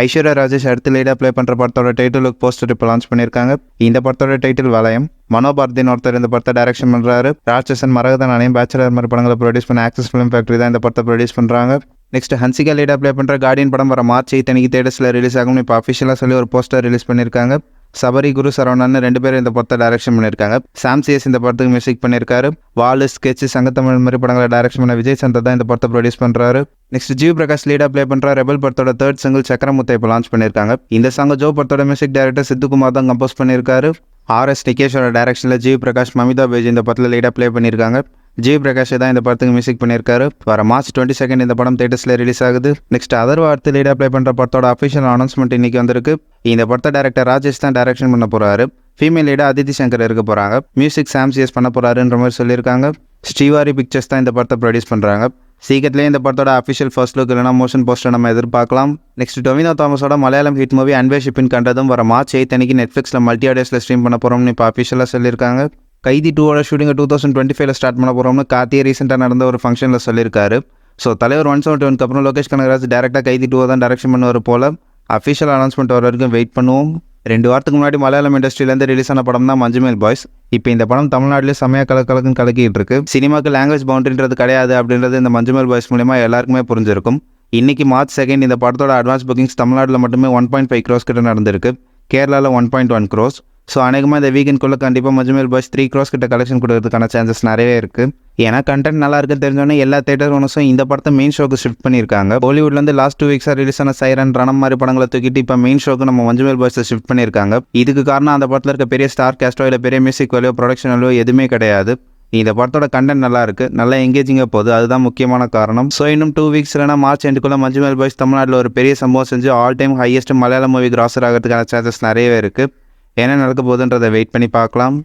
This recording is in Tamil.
ஐஸ்வர்யா ராஜேஷ் அடுத்து லீடாக ப்ளே பண்ணுற படத்தோட டைட்டிலுக்கு போஸ்டர் இப்போ லான்ச் பண்ணியிருக்காங்க. இந்த படத்தோட டைட்டில் வலயம். மனோபாரதின் ஒருத்தர் இந்த படத்தை டைரக்ஷன் பண்ணுறாரு. ராட்சசன், மரகதன் அணையும், பேச்சுலர் மாதிரி படங்களை ப்ரொடியூஸ் பண்ண ஆக்சஸ் ஃபிலிம் ஃபேக்டரி தான் இந்த படத்தை ப்ரொடியூஸ் பண்ணுறாங்க. நெக்ஸ்ட் ஹன்சிகா லீடாக ப்ளே பண்ணுற கார்டியன் படம் வர மார்ச் 8 தேட்டர்ஸில் ரிலீஸ் ஆகும். இப்போ அஃபிஷியலாக சொல்லி ஒரு போஸ்டர் ரிலீஸ் பண்ணியிருக்காங்க. சபரி, குரு சரவணன் 2 பேரும் இந்த படத்தை டைரக்ஷன் பண்ணியிருக்காங்க. சாம் சிஎஸ் இந்த படத்துக்கு மியூசிக் பண்ணியிருக்காரு. வாலு, ஸ்கெட்ச், சங்கத்தமிழ் மாதிரி படங்களை டைரக்ஷன் பண்ண விஜய் சந்தர் தான் இந்த படத்தை ப்ரொடியூஸ் பண்ணுறாரு. நெக்ஸ்ட் ஜிவி பிரகாஷ் லீடாக ப்ளே பண்ணுற ரெபல் படத்தோட 3rd சிங்கிள் சக்கரமுத்தை இப்போ லான்ச் பண்ணியிருக்காங்க. இந்த சாங் ஜோ படத்தோட மியூசிக் டைரக்டர் சித்துக்குமார் தான் கம்போஸ் பண்ணியிருக்காரு. ஆர்எஸ் நிகேஷோட டைரக்ஷனில் ஜிவி பிரகாஷ், மமிதா பேஜ் இந்த படத்தில் லீடாக ப்ளே பண்ணியிருக்காங்க. ஜிவி பிரகாஷ் தான் இந்த படத்துக்கு மியூசிக் பண்ணியிருக்காரு. வர மார்ச் 22 இந்த படம் தேட்டர்ஸில் ரிலீஸ் ஆகுது. நெக்ஸ்ட் அதர்வா அடுத்து லீடாக ப்ளே பண்ணுற படத்தோட அஃபிஷியல் அனௌன்ஸ்மெண்ட் இன்னைக்கு வந்திருக்கு. இந்த படத்தை டைரக்டர் ராஜேஷ் தான் டைரக்ஷன் பண்ண போகிறாரு. ஃபீமேல் லீடாக அதித்தி சங்கர் இருக்க போகிறாங்க. மியூசிக் சாம் சிஎஸ் பண்ண போகிறாருன்ற மாதிரி சொல்லியிருக்காங்க. ஸ்ரீவாரி பிக்சர்ஸ் தான் இந்த படத்தை ப்ரொடியூஸ் பண்ணுறாங்க. சீக்கிரத்திலே இந்த படத்தோட அஃபிஷியல் ஃபர்ஸ்ட் லுக் இல்லைனா மோஷன் போஸ்டர் நம்ம எதிர்பார்க்கலாம். நெக்ஸ்ட் டொவினோ தாமஸோட மலையாளம் ஹிட் மூவி அன்வேஷிப்பின் கண்டதும் வர மார்ச் 8 நெட்ஃப்ளிக்ஸில் மல்டி ஆடியோஸில் ஸ்ட்ரீம் பண்ண போகிறோம்னு இப்போ அஃபிஷியலாக சொல்லியிருக்காங்க. கைதி 2ஓட ஷூட்டிங்கை 2025 ஸ்டார்ட் பண்ண போகிறோம்னு கார்த்தியே ரீசெண்டாக நடந்த ஒரு ஃபங்க்ஷனில் சொல்லியிருக்காரு. ஸோ தலைவர் 171 அப்புறம் லோகேஷ் கனகராஜ் டேரெக்டாக கைதி 2 தான் டைரக்ஷன் பண்ணுவார் போல். அஃபிஷியல் அனௌன்ஸ்மெண்ட் வர வரைக்கும் வெயிட் பண்ணுவோம். 2 வாரத்துக்கு முன்னாடி மலையாளம் இண்டஸ்ட்ரியிலேருந்து ரிலீஸ் ஆன படம் தான் மஞ்சுமேல் பாய்ஸ். இப்போ இந்த படம் தமிழ்நாட்டிலே செமையாக கலக்கலக்குன்னு கலக்கிட்டு இருக்கு. சினிமாவுக்கு லாங்குவேஜ் பவுண்டரின்றது கிடையாது அப்படின்றது இந்த மஞ்சுமேல் பாய்ஸ் மூலிமா எல்லாருக்குமே புரிஞ்சிருக்கும். இன்றைக்கி மார்ச் 2 இந்த படத்தோட அட்வான்ஸ் புக்கிங்ஸ் தமிழ்நாட்டில் மட்டுமே 1.5 crores கிட்ட நடந்திருக்கு. கேரளாவில் 1.1 crores. ஸோ அநேகமாக இந்த வீக்கெண்ட்குள்ளே கண்டிப்பாக மஞ்சுமேல் பாய்ஸ் 3 crores கிட்ட கலெக்ஷன் கொடுக்கறதுக்கான சான்சஸ் நிறையவே இருக்குது. ஏன்னா கண்டென்ட் நல்லா இருக்குன்னு தெரிஞ்சோன்னே எல்லா தேட்டர் ஓனர்ஸும் இந்த படத்தை மெயின் ஷோக்கு ஷிஃப்ட் பண்ணியிருக்காங்க. பாலிவுட்லேருந்து லாஸ்ட் 2 வீக்ஸாக ரிலீஸ் ஆன சைரன், ரணம் மாதிரி படங்களை தூக்கிட்டு இப்போ மெயின் ஷோக்கு நம்ம மஞ்சுமேல் பாய்ஸை ஷிஃப்ட் பண்ணியிருக்காங்க. இதுக்கு காரணம் அந்த படத்தில் இருக்க பெரிய ஸ்டார் கேஸ்டோ இல்லை பெரிய மியூசிக் வேலையோ ப்ரொடக்ஷன் வேலையோ எதுவுமே கிடையாது. இந்த படத்தோட கண்டென்ட் நல்லா இருக்குது, நல்லா எங்கேஜிங்காக போகுது, அதுதான் முக்கியமான காரணம். ஸோ இன்னும் 2 வீக்ஸ் இல்லைனா மார்ச் எண்டுக்குள்ளே மஞ்சுமேல் பாய்ஸ் தமிழ்நாட்டில் ஒரு பெரிய சம்பவம் செஞ்சு all time highest Malayalam movie grosser ஆகிறதுக்கான சான்சஸ் நிறையவே இருக்குது. என்ன நடக்க போகுதுன்றதை வெயிட் பண்ணி பார்க்கலாம்.